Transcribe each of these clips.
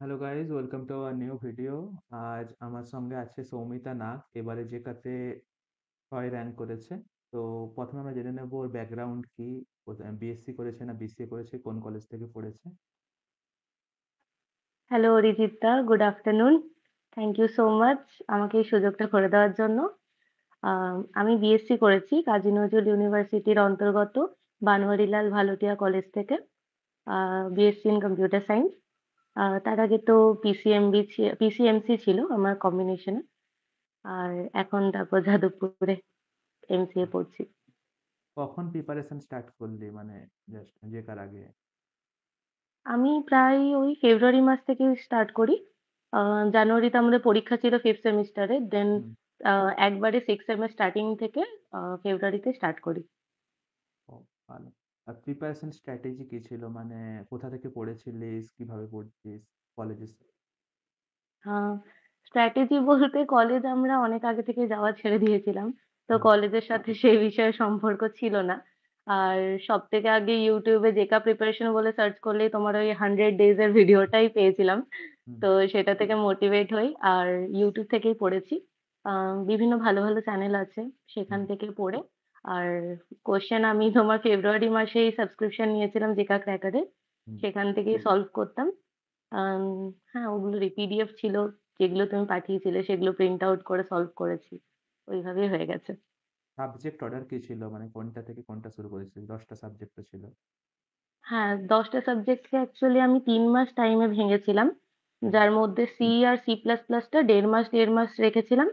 Hello guys, welcome to our new video. আজ আমার সঙ্গে আছে সৌমিতা নাগ, এবারে জেকাতে 6 র্যাঙ্ক করেছে। তো প্রথমে আমরা জেনে নেব ওর ব্যাকগ্রাউন্ড কি, বিএসসি করেছে না বিসিএ করেছে, কোন কলেজ থেকে পড়েছে। Hello Arijit da, good afternoon. Thank you so much আমাকে এই সুযোগটা করে দেওয়ার জন্য। আমি বিএসসি করেছি কাজী নজরুল ইউনিভার্সিটির অন্তর্গত বানওয়ারিলাল ভালোটিয়া কলেজ থেকে, বিএসসি ইন কম্পিউটার সায়েন্স। তার আগে তো পিসিএমসি ছিল আমার কম্বিনেশনে। আর এখন তারপর যাদবপুরে এমসিএ পড়ছি। কখন প্রিপারেশন স্টার্ট করলি, মানে জাস্ট জেকার আগে? আমি প্রায় ওই ফেব্রুয়ারি মাস থেকে স্টার্ট করি। জানুয়ারিতে আমাদের পরীক্ষা ছিল ফিফথ সেমিস্টারে। দেন হুম। একবারে সিক্স সেমের স্টার্টিং থেকে ফেব্রুয়ারিতে স্টার্ট করি। ও, ভালো। আর প্রিপারেশন স্ট্র্যাটেজি কি ছিল, মানে কোথা থেকে পড়েছিলিস, কিভাবে পড়ছিস, কলেজে? আহ স্ট্র্যাটেজি বলতে কলেজ আমরা অনেক আগে থেকে যাওয়া ছেড়ে দিয়েছিলাম। তো কলেজের সাথে সেই বিষয়ে সম্পর্ক ছিল না। আর সবথেকে আগে YouTube এ জেকা প্রিপারেশন বলে সার্চ করলেই তোমার ওই 100 ডেজ এর ভিডিওটাই পেয়েছিলাম। তো সেটা থেকে মোটিভেট হই আর YouTube থেকেই পড়েছি। বিভিন্ন ভালো, ভালো চ্যানেল আছে সেখান থেকে পড়ে। আর কোয়েশ্চেন আমি তোমার ফেব্রুয়ারি মাসেই সাবস্ক্রিপশন নিয়েছিলাম জেকা ক্র্যাকারের। সেখান থেকেই সলভ করতাম। আম হ্যাঁ, ওগুলোরই পিডিএফ ছিল। যেগুলো তুমি পাঠিয়েছিলে সেগুলো প্রিন্ট আউট করে সলভ করেছি। ওইভাবেই হয়ে গেছে। সাবজেক্ট অর্ডার কি ছিল, মানে কোনটা থেকে কোনটা শুরু করেছিস? 10টা সাবজেক্ট তো ছিল। হ্যাঁ, ১০ টা সাবজেক্টকে অ্যাকচুয়ালি আমি ৩ মাস টাইমে ভেঙেছিলাম। হুম। যার মধ্যে সি আর সি প্লাস প্লাসটা ১.৫ মাস রেখেছিলাম।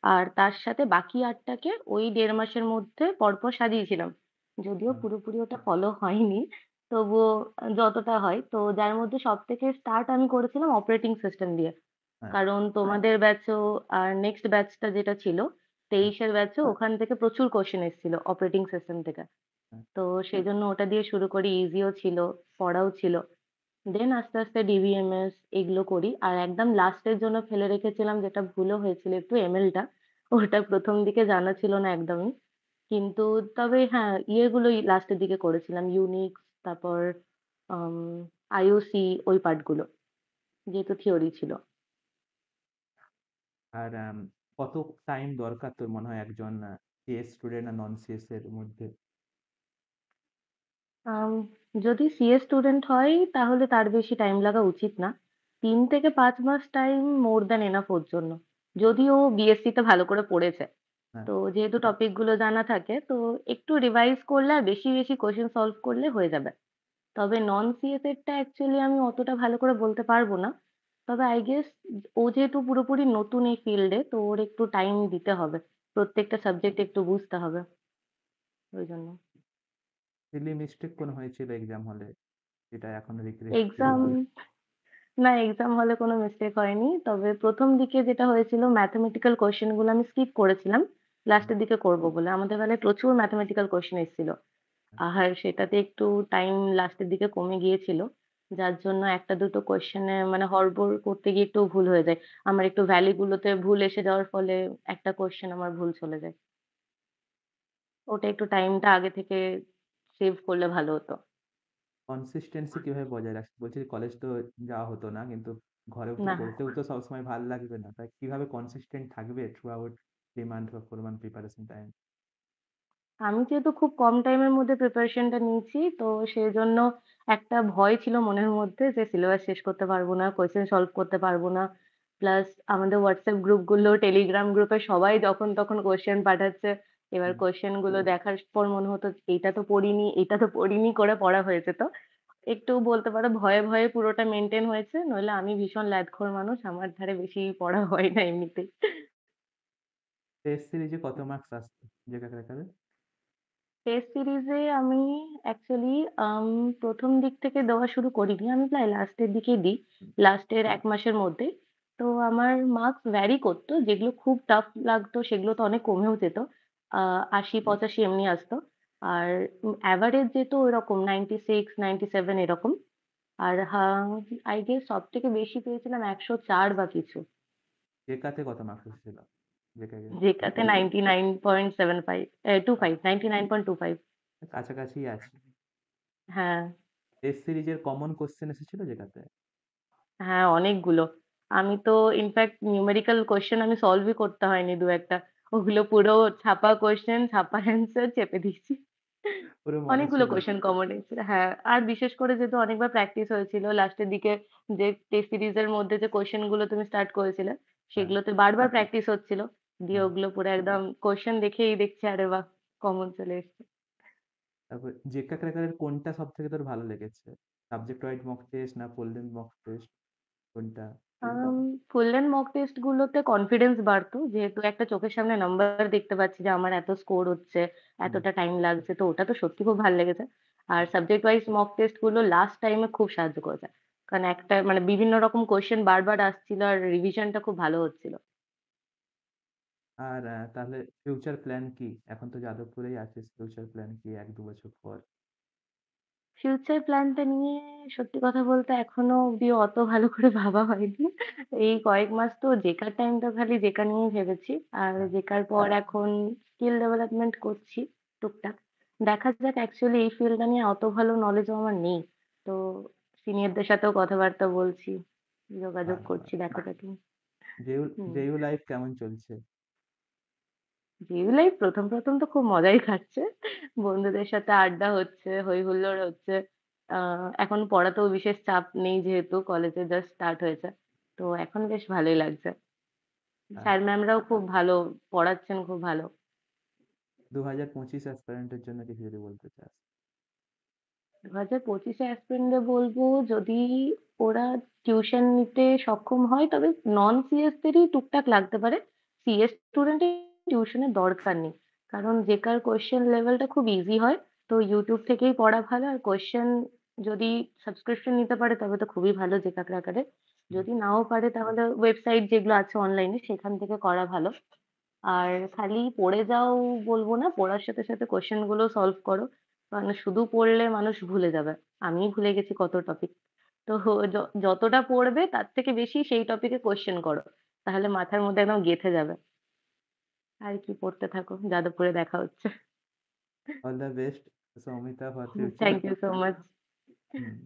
আর তার সাথে বাকি ৮ টাকে ওই ১.৫ মাসের মধ্যে পরপর সাজিয়েছিলাম। যদিও হুম। পুরোপুরি ওটা ফলো হয়নি। তবুও যতটা হয়। তো যার মধ্যে সবথেকে স্টার্ট আমি করেছিলাম অপারেটিং সিস্টেম দিয়ে। হ্যাঁ। কারণ তোমাদের ব্যাচেও আর নেক্সট ব্যাচটা যেটা ছিল হ্যাঁ। ২৩ এর ব্যাচেও ওখান থেকে প্রচুর কোয়েশ্চেন এসেছিল অপারেটিং সিস্টেম থেকে। হ্যাঁ। তো সেজন্য ওটা দিয়ে শুরু করি। ইজিও ছিল, পড়াও ছিল। দেন আস্তে, আস্তে ডিবিএমএস এগুলো করি। আর একদম লাস্টের জন্য ফেলে রেখেছিলাম যেটা ভুলও হয়েছিল একটু এমএলটা। ওটা ১ম দিকে জানা ছিল না একদমই। কিন্তু তবে হ্যাঁ, ইয়েগুলোই লাস্টের দিকে করেছিলাম। ইউনিক্স তারপর আম আইওসি ওই পার্টগুলো। যেহেতু থিওরি ছিল। আর কত টাইম দরকার তোর মনে হয় একজন সিএস স্টুডেন্ট আর নন সিএস এর মধ্যে? আম যদি সিএ স্টুডেন্ট হয় তাহলে তার বেশি টাইম লাগা উচিত না। ৩ থেকে ৫ মাস টাইম মোর দ্যান এনাফ ওর জন্য। যদি ও বিএসসি তে ভালো করে পড়েছে। হ্যাঁ। তো যেহেতু টপিক গুলো জানা থাকে তো একটু রিভাইজ করলে আর বেশি, বেশি কোয়েশ্চেন সলভ করলে হয়ে যাবে। তবে নন সিএস এরটা অ্যাকচুয়ালি আমি অতটা ভালো করে বলতে পারব না। তবে আই গেস ও যেহেতু পুরোপুরি নতুন এই ফিল্ডে তো ওর একটু টাইম দিতে হবে। প্রত্যেকটা সাবজেক্ট একটু বুঝতে হবে। ওইজন্য। সিলি মিস্টেক কোনো হয়েছিল এক্সাম হলে, যেটা এখন রিগ্রেট ফিল এক্সাম করিস? না, এক্সাম হলে কোনো মিস্টেক হয়নি। তবে ১ম দিকে যেটা হয়েছিল ম্যাথমেটিক্যাল কোয়েশ্চেন গুলো আমি স্কিপ করেছিলাম। লাস্টের দিকে করব বলে। আমাদের বেলায় প্রচুর ম্যাথমেটিক্যাল কোয়েশ্চেন এসেছিল। আর সেটাতে একটু টাইম লাস্টের দিকে কমে গিয়েছিল। যার জন্য ১ টা ২ টো কোয়েশ্চেনে মানে হড়বড় করতে গিয়ে একটু ভুল হয়ে যায়। আমার একটু ভ্যালু গুলোতে ভুল এসে যাওয়ার ফলে একটা কোয়েশ্চেন আমার ভুল চলে যায়। ওটা একটু টাইমটা আগে থেকে সেভ করলে ভালো হতো। কনসিস্টেন্সি কিভাবে বজায় রাখিস? বলছিস কলেজ তো যাওয়া হতো না, কিন্তু ঘরে তো না। পড়তেও তো সবসময় ভাল লাগবে না, তাই কিভাবে কনসিস্টেন্ট থাকবে থ্রু আউট 3 মান্থ বা 4 মান্থ প্রিপারেশন টাইম? আমি যেহেতু খুব কম টাইমের মধ্যে প্রিপারেশনটা নিয়েছি, তো সেজন্য একটা ভয় ছিল মনের মধ্যে যে সিলেবাস শেষ করতে পারবো না, কোয়েশ্চেন সলভ করতে পারবো না। প্লাস আমাদের WhatsApp গ্রুপগুলো, Telegram গ্রুপে সবাই যখন তখন কোয়েশ্চেন পাঠাচ্ছে। এবার হুম। কোয়েশ্চেন গুলো দেখার পর মনে হতো এইটা তো পড়িনি, এটা তো পড়িনি করে পড়া হয়ে যেত। একটু বলতে পারো ভয়ে, ভয়ে পুরোটা মেইনটেইন হয়েছে। নইলে আমি ভীষণ ল্যাদখোর মানুষ। আমার ধারে বেশি পড়া হয় না এমনিতেই। টেস্ট সিরিজে কত মার্কস আসতো যেটা ক্র্যাকারে? টেস্ট সিরিজে আমি অ্যাকচুয়ালি ১ম দিক থেকে দেওয়া শুরু করিনি। আমি প্রায় লাস্টের দিকেই দিই। লাস্টের ১ মাসের মধ্যেই। তো আমার মার্কস ভ্যারি করত। যেগুলো খুব টাফ লাগতো সেগুলো তো অনেক কমেও যেত। ৮০-৮৫ এমনি আসতো। আর এভারেজ যেত ওইরকম 96, 97 এরকম। আর আই গেস সবথেকে বেশি পেয়েছিলাম ১০৪ বা কিছু। জেকাতে কত মার্কস এসেছিল? জেকে জেকাতে 99.75 25 99.25। কাছাকাছি আছে। হ্যাঁ। টেস্ট সিরিজের কমন কোশ্চেন এসেছিল জেকাতে? হ্যাঁ, অনেকগুলো। আমি তো ইনফেক্ট নিউমেরিক্যাল কোয়েশ্চেন আমি সলভই করতে হয়নি ২-১ টা। ওগুলো পুরো ছাপা কোয়েশ্চেন, ছাপা অ্যান্সার চেপে দিয়েছি। পুরো মনে অনেকগুলো ছিল। কোয়েশ্চেন কমন এসেছিল। হ্যাঁ, আর বিশেষ করে যেহেতু অনেকবার প্র্যাকটিস হয়েছিল, লাস্টের দিকে যে টেস্ট সিরিজ এর মধ্যে যে কোয়েশ্চেন গুলো তুমি স্টার্ট করেছিলে, হ্যাঁ, সেগুলোতে বারবার প্র্যাকটিস হচ্ছিল। দিয়ে হ্যাঁ। ওগুলো পুরো একদম কোয়েশ্চেন দেখেই দেখছি আরে বাহ! কমন চলে এসছে। তারপর জেক্কা ক্র্যাকারের কোনটা সবথেকে তোর ভালো লেগেছে? সাবজেক্ট ওয়াইজ মক টেস্ট না ফুল লেন্থ মক টেস্ট কোনটা? ফুল লেন্থ মক টেস্ট গুলোতে কনফিডেন্স বাড়তো। যেহেতু একটা চোখের সামনে নাম্বার দেখতে পাচ্ছি যে আমার এত স্কোর হচ্ছে, হুম, এতটা টাইম লাগছে। তো ওটা তো সত্যি খুব ভাল লেগেছে। আর সাবজেক্ট ওয়াইজ মক টেস্ট গুলো লাস্ট টাইমে খুব সাহায্য করেছে। কারণ একটা মানে বিভিন্ন রকম কোয়েশ্চেন বারবার আসছিল আর রিভিশনটা খুব ভালো হচ্ছিল। আর তাহলে ফিউচার প্ল্যান কি? এখন তো যাদবপুরেই আছিস। ফিউচার প্ল্যান কি ১-২ বছর পর? ফিউচার প্ল্যানটা নিয়ে সত্যি কথা বলতে এখনো অব্দি অত ভালো করে ভাবা হয়নি। এই কয়েক মাস তো জেকার টাইমটা খালি জেকা নিয়েই ভেবেছি। আর হ্যাঁ, জেকার পর এখন স্কিল ডেভেলপমেন্ট করছি টুকটাক। দেখা যাক অ্যাকচুয়ালি এই ফিল্ডটা নিয়ে অত ভালো নলেজও আমার নেই। তো সিনিয়রদের সাথেও কথাবার্তা বলছি, যোগাযোগ ভালো, করছি ভালো। দেখা যাক। জেইউ হুম। জেইউ লাইফ কেমন চলছে? ডেইলি লাইফ ১ম তো খুব মজাই খাচ্ছে। বন্ধুদের সাথে আড্ডা হচ্ছে, হৈ হুল্লোড় হচ্ছে। আ এখন পড়াতেও বিশেষ চাপ নেই যেহেতু কলেজে জাস্ট স্টার্ট হয়েছে। তো এখন বেশ ভালোই লাগছে। আ স্যার ম্যামরাও খুব ভালো, পড়াচ্ছেন খুব ভালো। ২০২৫ অ্যাসপিরেন্ট এর জন্য কিছু যদি বলতে চাস? ২০২৫ এ অ্যাসপিরেন্টদের বলব যদি ওরা টিউশন নিতে সক্ষম হয় তবে নন সিএস দেরই টুকটাক লাগতে পারে। সিএস স্টুডেন্টের টিউশনের দরকার নেই। কারণ জেকার কোয়েশ্চেন লেভেলটা খুব ইজি হয়। তো YouTube থেকেই পড়া ভালো আর কোয়েশ্চেন যদি সাবস্ক্রিপশন নিতে পারে তবে তো খুবই ভালো জেকা ক্র্যাকারে। হুম, যদি নাও পারে তাহলে ওয়েবসাইট যেগুলো আছে অনলাইনে সেখান থেকে করা ভালো। আর খালি পড়ে যাও বলব না, পড়ার সাথে, সাথে কোয়েশ্চেন গুলো সলভ করো। মানে শুধু পড়লে মানুষ ভুলে যাবে। আমিই ভুলে গেছি কত টপিক। তো যতটা পড়বে তার থেকে বেশি সেই টপিকে কোয়েশ্চেন করো। তাহলে মাথার মধ্যে একদম গেঁথে যাবে। আর কি পড়তে থাকো। যাদবপুরে দেখা হচ্ছে। All the best Soumita for future. Thank you so much. Hmm.